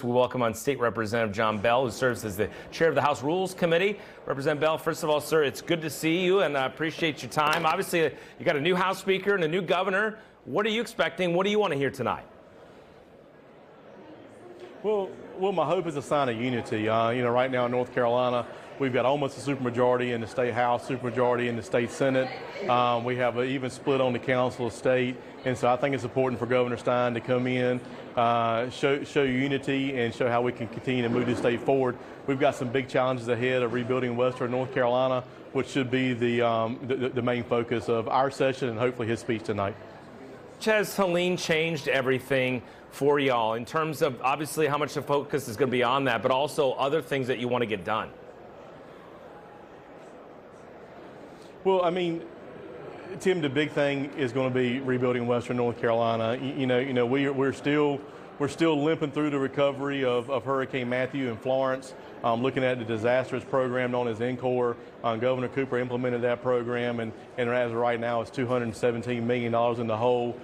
We welcome on State Representative John Bell, who serves as the chair of the House Rules Committee. Representative Bell, first of all, sir, it's good to see you, and I appreciate your time. Obviously, you got a new House Speaker and a new governor. What are you expecting? What do you want to hear tonight? Well, my hope is a sign of unity. Right now in North Carolina, we've got almost a supermajority in the state House, supermajority in the state Senate. We have an even split on the Council of State, and so I think it's important for Governor Stein to come in, show unity, and show how we can continue to move the state forward. We've got some big challenges ahead of rebuilding Western North Carolina, which should be the main focus of our session and hopefully his speech tonight. Has Helene changed everything for y'all in terms of obviously how much the focus is going to be on that, but also other things that you want to get done? Well, I mean, Tim, the big thing is going to be rebuilding Western North Carolina. We're still limping through the recovery of Hurricane Matthew in Florence. Looking at the disastrous program known as NCORE. Governor Cooper implemented that program, and as of right now, it's $217 million in the hole.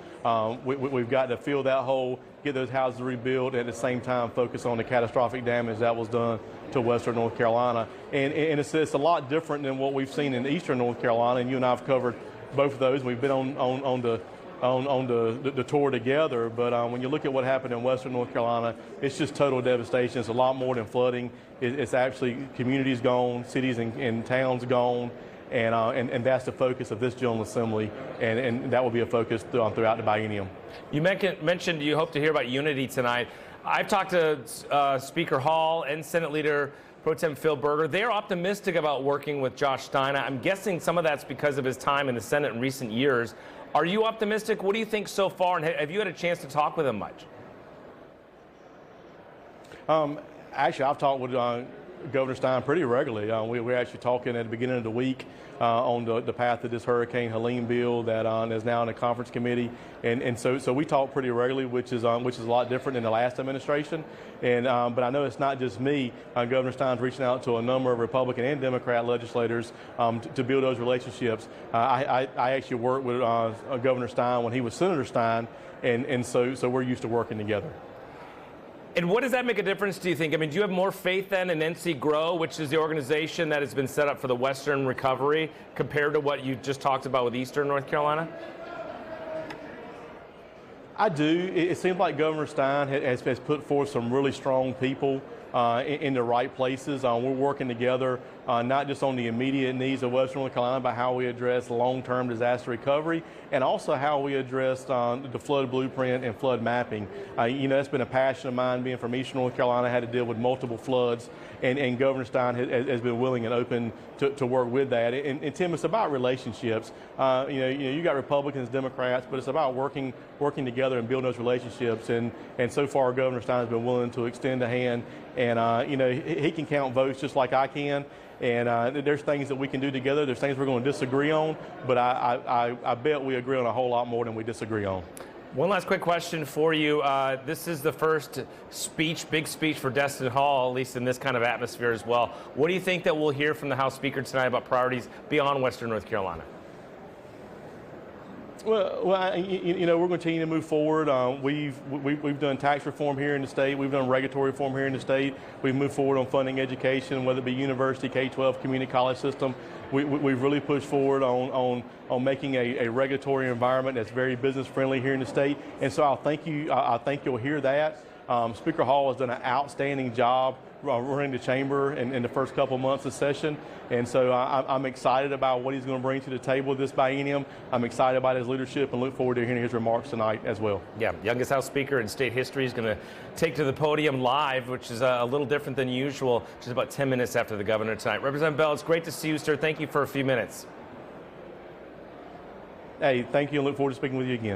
We've got to fill that hole, get those houses rebuilt, and at the same time focus on the catastrophic damage that was done to Western North Carolina. And it's a lot different than what we've seen in Eastern North Carolina, and you and I have covered both of those. We've been on the tour together, but when you look at what happened in Western North Carolina, it's just total devastation. It's a lot more than flooding. It's actually communities gone, cities and towns gone, and that's the focus of this General Assembly, and that will be a focus throughout the biennium. You mentioned you hope to hear about unity tonight. I've talked to Speaker Hall and Senate Leader Pro Tem Phil Berger. They're optimistic about working with Josh Stein. I'm guessing some of that's because of his time in the Senate in recent years. Are you optimistic? What do you think so far? And have you had a chance to talk with him much? Actually, I've talked with Governor Stein pretty regularly. We're actually talking at the beginning of the week on the path of this Hurricane Helene bill that is now in the conference committee, and so we talk pretty regularly, which is a lot different than the last administration. But I know it's not just me. Governor Stein's reaching out to a number of Republican and Democrat legislators to build those relationships. I actually worked with Governor Stein when he was Senator Stein, and so we're used to working together. And what does that make a difference, do you think? I mean, do you have more faith then in NC GROW, which is the organization that has been set up for the Western recovery, compared to what you just talked about with Eastern North Carolina? I do. It seems like Governor Stein has put forth some really strong people in the right places. We're working together not just on the immediate needs of Western North Carolina, but how we address long-term disaster recovery, and also how we address the flood blueprint and flood mapping. That's been a passion of mine. Being from Eastern North Carolina, I had to deal with multiple floods, and Governor Stein has been willing and open to work with that. And Tim, it's about relationships. You got Republicans, Democrats, but it's about working together and building those relationships. And so far, Governor Stein has been willing to extend a hand. And he can count votes just like I can. And there's things that we can do together. There's things we're going to disagree on, but I bet we agree on a whole lot more than we disagree on. One last quick question for you. This is the first big speech for Destin Hall, at least in this kind of atmosphere as well. What do you think that we'll hear from the House Speaker tonight about priorities beyond Western North Carolina? Well, we're going to continue to move forward. We've done tax reform here in the state. We've done regulatory reform here in the state. We've moved forward on funding education, whether it be university, K-12, community college system. We've really pushed forward on making a regulatory environment that's very business friendly here in the state. And so I think you'll hear that. Speaker Hall has done an outstanding job running the chamber in the first couple months of session, and so I'm excited about what he's going to bring to the table this biennium. I'm excited about his leadership and look forward to hearing his remarks tonight as well. Yeah, youngest House Speaker in state history is going to take to the podium live, which is a little different than usual, just about 10 minutes after the governor tonight. Representative Bell, it's great to see you, sir. Thank you for a few minutes. Hey, thank you, and look forward to speaking with you again.